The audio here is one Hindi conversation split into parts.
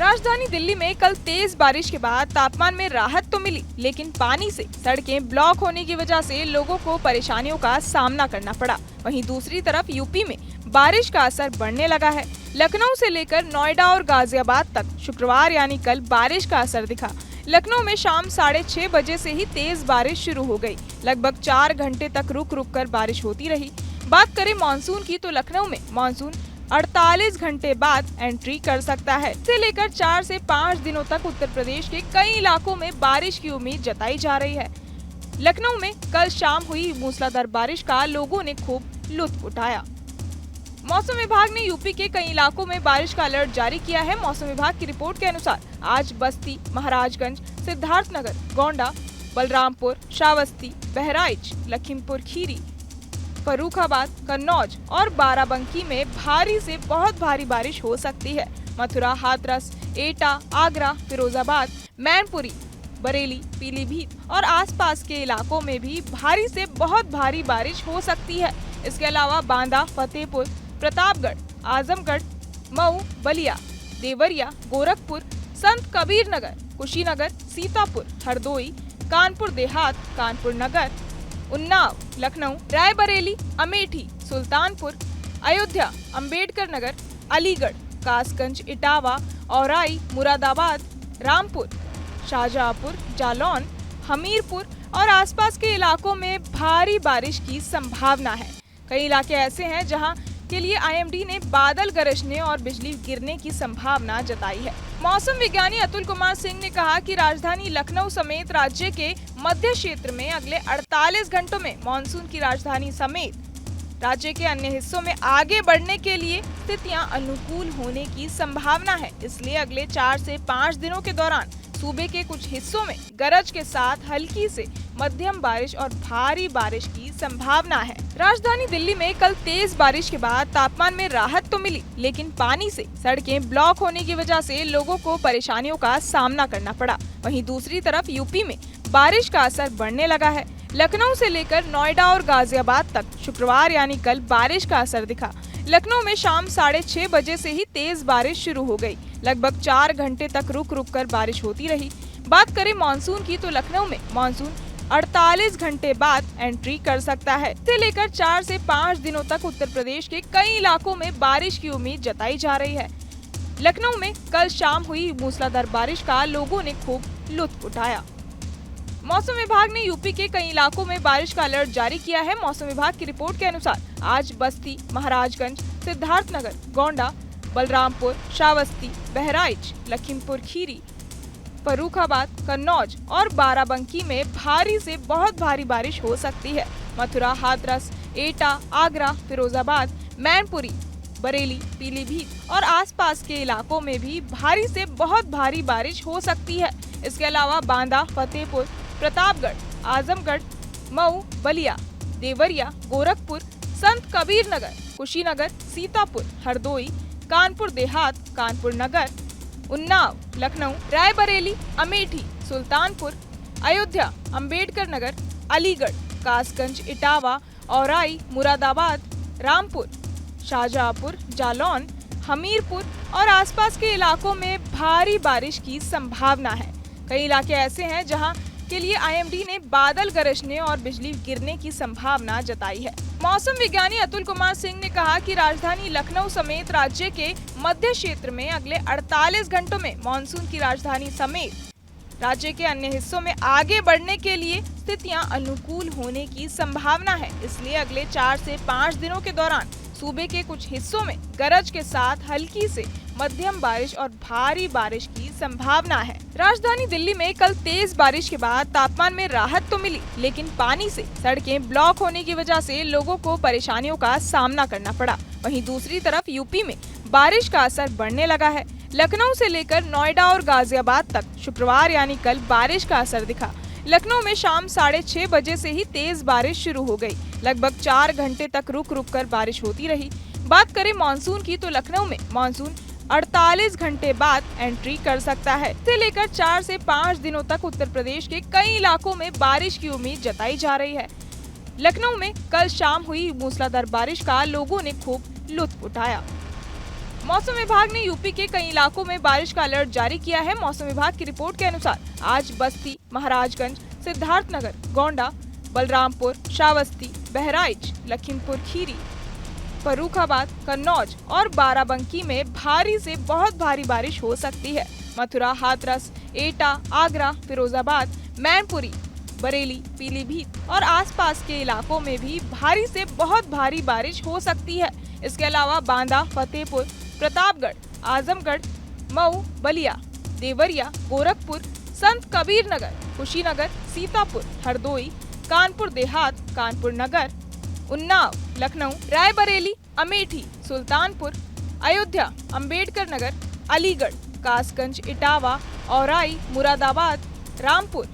राजधानी दिल्ली में कल तेज बारिश के बाद तापमान में राहत तो मिली, लेकिन पानी से सड़कें ब्लॉक होने की वजह से लोगों को परेशानियों का सामना करना पड़ा। वहीं दूसरी तरफ यूपी में बारिश का असर बढ़ने लगा है। लखनऊ से लेकर नोएडा और गाजियाबाद तक शुक्रवार यानी कल बारिश का असर दिखा। लखनऊ में शाम 6:30 बजे से ही तेज बारिश शुरू हो गई। लगभग 4 घंटे तक रुक रुक कर बारिश होती रही। बात करें मानसून की तो लखनऊ में मानसून 48 घंटे बाद एंट्री कर सकता है। इसे लेकर 4 से 5 दिनों तक उत्तर प्रदेश के कई इलाकों में बारिश की उम्मीद जताई जा रही है। लखनऊ में कल शाम हुई मूसलाधार बारिश का लोगों ने खूब लुत्फ उठाया। मौसम विभाग ने यूपी के कई इलाकों में बारिश का अलर्ट जारी किया है। मौसम विभाग की रिपोर्ट के अनुसार आज बस्ती, महाराजगंज, सिद्धार्थनगर, गोंडा, बलरामपुर, श्रावस्ती, बहराइच, लखीमपुर खीरी, फर्रुखाबाद, कन्नौज और बाराबंकी में भारी से बहुत भारी बारिश हो सकती है। मथुरा, हाथरस, एटा, आगरा, फिरोजाबाद, मैनपुरी, बरेली, पीलीभीत और आसपास के इलाकों में भी भारी से बहुत भारी बारिश हो सकती है। इसके अलावा बांदा, फतेहपुर, प्रतापगढ़, आजमगढ़, मऊ, बलिया, देवरिया, गोरखपुर, संत कबीर नगर, कुशीनगर, सीतापुर, हरदोई, कानपुर देहात, कानपुर नगर, उन्नाव, लखनऊ, रायबरेली, अमेठी, सुल्तानपुर, अयोध्या, अंबेडकर नगर, अलीगढ़, कासगंज, इटावा, औराई, मुरादाबाद, रामपुर, शाहजहांपुर, जालौन, हमीरपुर और आसपास के इलाकों में भारी बारिश की संभावना है। कई इलाके ऐसे हैं जहां के लिए आईएमडी ने बादल गरजने और बिजली गिरने की संभावना जताई है। मौसम विज्ञानी अतुल कुमार सिंह ने कहा कि राजधानी लखनऊ समेत राज्य के मध्य क्षेत्र में अगले 48 घंटों में मानसून की राजधानी समेत राज्य के अन्य हिस्सों में आगे बढ़ने के लिए स्थितियां अनुकूल होने की संभावना है। इसलिए अगले 4 से 5 दिनों के दौरान सूबे के कुछ हिस्सों में गरज के साथ हल्की से मध्यम बारिश और भारी बारिश की संभावना है। राजधानी दिल्ली में कल तेज बारिश के बाद तापमान में राहत तो मिली, लेकिन पानी से सड़कें ब्लॉक होने की वजह से लोगों को परेशानियों का सामना करना पड़ा। वहीं दूसरी तरफ यूपी में बारिश का असर बढ़ने लगा है। लखनऊ से लेकर नोएडा और गाजियाबाद तक शुक्रवार यानी कल बारिश का असर दिखा। लखनऊ में शाम 6:30 बजे से ही तेज बारिश शुरू हो गई। लगभग 4 घंटे तक रुक रुक कर बारिश होती रही। बात करें मानसून की तो लखनऊ में मानसून 48 घंटे बाद एंट्री कर सकता है। इसे लेकर 4 से 5 दिनों तक उत्तर प्रदेश के कई इलाकों में बारिश की उम्मीद जताई जा रही है। लखनऊ में कल शाम हुई मूसलाधार बारिश का लोगों ने खूब लुत्फ उठाया। मौसम विभाग ने यूपी के कई इलाकों में बारिश का अलर्ट जारी किया है। मौसम विभाग की रिपोर्ट के अनुसार आज बस्ती, महाराजगंज, सिद्धार्थनगर, गोंडा, बलरामपुर, श्रावस्ती, बहराइच, लखीमपुर खीरी, फर्रुखाबाद, कन्नौज और बाराबंकी में भारी से बहुत भारी बारिश हो सकती है। मथुरा, हाथरस, एटा, आगरा, फिरोजाबाद, मैनपुरी, बरेली, पीलीभीत और आसपास के इलाकों में भी भारी से बहुत भारी बारिश हो सकती है। इसके अलावा बांदा, फतेहपुर, प्रतापगढ़, आजमगढ़, मऊ, बलिया, देवरिया, गोरखपुर, संत कबीर नगर, कुशीनगर, सीतापुर, हरदोई, कानपुर देहात, कानपुर नगर, उन्नाव, लखनऊ, रायबरेली, अमेठी, सुल्तानपुर, अयोध्या, अंबेडकर नगर, अलीगढ़, कासगंज, इटावा, औराई, मुरादाबाद, रामपुर, शाहजहांपुर, जालौन, हमीरपुर और आसपास के इलाकों में भारी बारिश की संभावना है। कई इलाके ऐसे हैं जहां के लिए आईएमडी ने बादल गरजने और बिजली गिरने की संभावना जताई है। मौसम विज्ञानी अतुल कुमार सिंह ने कहा कि राजधानी लखनऊ समेत राज्य के मध्य क्षेत्र में अगले 48 घंटों में मानसून की राजधानी समेत राज्य के अन्य हिस्सों में आगे बढ़ने के लिए स्थितियां अनुकूल होने की संभावना है। इसलिए अगले 4 से 5 दिनों के दौरान सूबे के कुछ हिस्सों में गरज के साथ हल्की से मध्यम बारिश और भारी बारिश की संभावना है। राजधानी दिल्ली में कल तेज बारिश के बाद तापमान में राहत तो मिली, लेकिन पानी से सड़कें ब्लॉक होने की वजह से लोगों को परेशानियों का सामना करना पड़ा। वहीं दूसरी तरफ यूपी में बारिश का असर बढ़ने लगा है। लखनऊ से लेकर नोएडा और गाजियाबाद तक शुक्रवार यानी कल बारिश का असर दिखा। लखनऊ में शाम 6:30 बजे से ही तेज बारिश शुरू हो गई। लगभग 4 घंटे तक रुक रुक कर बारिश होती रही। बात करें मानसून की तो लखनऊ में मानसून 48 घंटे बाद एंट्री कर सकता है। इसे लेकर 4 से 5 दिनों तक उत्तर प्रदेश के कई इलाकों में बारिश की उम्मीद जताई जा रही है। लखनऊ में कल शाम हुई मूसलाधार बारिश का लोगों ने खूब लुत्फ उठाया। मौसम विभाग ने यूपी के कई इलाकों में बारिश का अलर्ट जारी किया है। मौसम विभाग की रिपोर्ट के अनुसार आज बस्ती, महाराजगंज, सिद्धार्थनगर, गोंडा, बलरामपुर, श्रावस्ती, बहराइच, लखीमपुर खीरी, फर्रुखाबाद, कन्नौज और बाराबंकी में भारी से बहुत भारी बारिश हो सकती है। मथुरा, हाथरस, एटा, आगरा, फिरोजाबाद, मैनपुरी, बरेली, पीलीभीत और आसपास के इलाकों में भी भारी से बहुत भारी बारिश हो सकती है। इसके अलावा बांदा, फतेहपुर, प्रतापगढ़, आजमगढ़, मऊ, बलिया, देवरिया, गोरखपुर, संत कबीर नगर, कुशीनगर, सीतापुर, हरदोई, कानपुर देहात, कानपुर नगर, उन्नाव, लखनऊ, रायबरेली, अमेठी, सुल्तानपुर, अयोध्या, अंबेडकर नगर, अलीगढ़, कासगंज, इटावा, औराई, मुरादाबाद, रामपुर,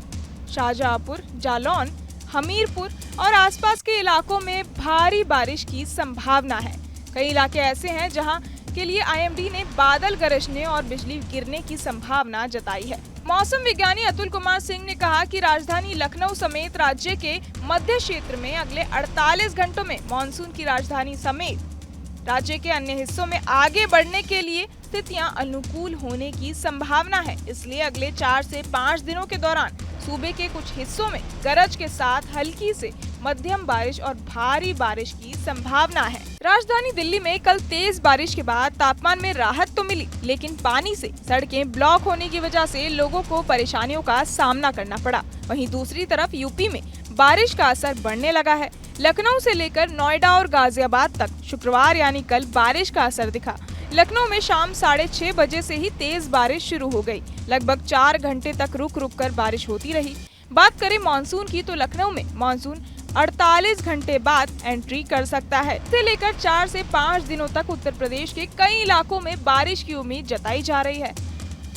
शाहजहांपुर, जालौन, हमीरपुर और आसपास के इलाकों में भारी बारिश की संभावना है। कई इलाके ऐसे हैं जहां के लिए आईएमडी ने बादल गरजने और बिजली गिरने की संभावना जताई है। मौसम विज्ञानी अतुल कुमार सिंह ने कहा कि राजधानी लखनऊ समेत राज्य के मध्य क्षेत्र में अगले 48 घंटों में मानसून की राजधानी समेत राज्य के अन्य हिस्सों में आगे बढ़ने के लिए स्थितियां अनुकूल होने की संभावना है। इसलिए अगले 4 से 5 दिनों के दौरान सूबे के कुछ हिस्सों में गरज के साथ हल्की से मध्यम बारिश और भारी बारिश की संभावना है। राजधानी दिल्ली में कल तेज बारिश के बाद तापमान में राहत तो मिली, लेकिन पानी से सड़कें ब्लॉक होने की वजह से लोगों को परेशानियों का सामना करना पड़ा। वहीं दूसरी तरफ यूपी में बारिश का असर बढ़ने लगा है। लखनऊ से लेकर नोएडा और गाजियाबाद तक शुक्रवार यानी कल बारिश का असर दिखा। लखनऊ में शाम 6:30 बजे से ही तेज बारिश शुरू हो गई। लगभग 4 घंटे तक रुक रुक कर बारिश होती रही। बात करें मानसून की तो लखनऊ में मानसून 48 घंटे बाद एंट्री कर सकता है। इसे लेकर 4 से 5 दिनों तक उत्तर प्रदेश के कई इलाकों में बारिश की उम्मीद जताई जा रही है।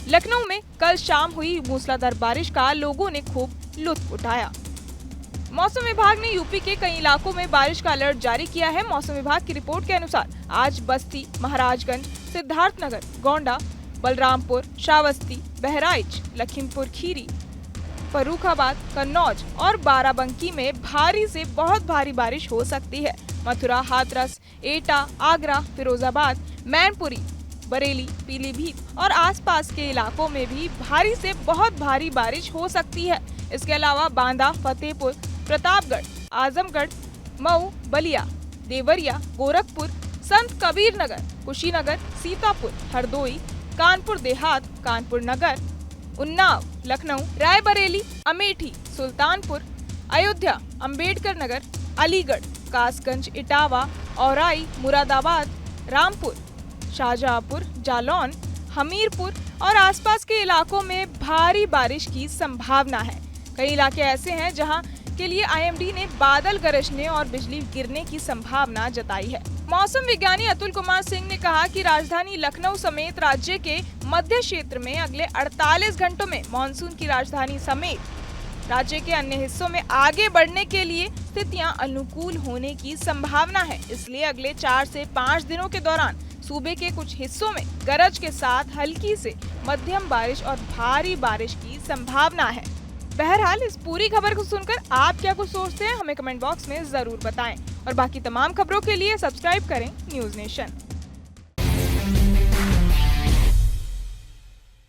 लखनऊ में कल शाम हुई मूसलाधार बारिश का लोगों ने खूब लुत्फ उठाया। मौसम विभाग ने यूपी के कई इलाकों में बारिश का अलर्ट जारी किया है। मौसम विभाग की रिपोर्ट के अनुसार आज बस्ती, महाराजगंज, सिद्धार्थनगर, गोंडा, बलरामपुर, श्रावस्ती, बहराइच, लखीमपुर खीरी, फर्रुखाबाद, कन्नौज और बाराबंकी में भारी से बहुत भारी बारिश हो सकती है। मथुरा, हाथरस, एटा, आगरा, फिरोजाबाद, मैनपुरी, बरेली, पीलीभीत और आसपास के इलाकों में भी भारी से बहुत भारी बारिश हो सकती है। इसके अलावा बांदा, फतेहपुर, प्रतापगढ़, आजमगढ़, मऊ, बलिया, देवरिया, गोरखपुर, संत कबीर नगर, कुशीनगर, सीतापुर, हरदोई, कानपुर देहात, कानपुर नगर, उन्नाव, लखनऊ, रायबरेली, अमेठी, सुल्तानपुर, अयोध्या, अंबेडकर नगर, अलीगढ़, कासगंज, इटावा, औराई, मुरादाबाद, रामपुर, शाहजहांपुर, जालौन, हमीरपुर और आसपास के इलाकों में भारी बारिश की संभावना है। कई इलाके ऐसे हैं जहां के लिए आईएमडी ने बादल गरजने और बिजली गिरने की संभावना जताई है। मौसम विज्ञानी अतुल कुमार सिंह ने कहा कि राजधानी लखनऊ समेत राज्य के मध्य क्षेत्र में अगले 48 घंटों में मानसून की राजधानी समेत राज्य के अन्य हिस्सों में आगे बढ़ने के लिए स्थितियां अनुकूल होने की संभावना है। इसलिए अगले 4 से 5 दिनों के दौरान सूबे के कुछ हिस्सों में गरज के साथ हल्की से मध्यम बारिश और भारी बारिश की संभावना है। बहरहाल इस पूरी खबर को सुनकर आप क्या कुछ सोचते हैं हमें कमेंट बॉक्स में जरूर बताएं और बाकी तमाम खबरों के लिए सब्सक्राइब करें न्यूज़ नेशन।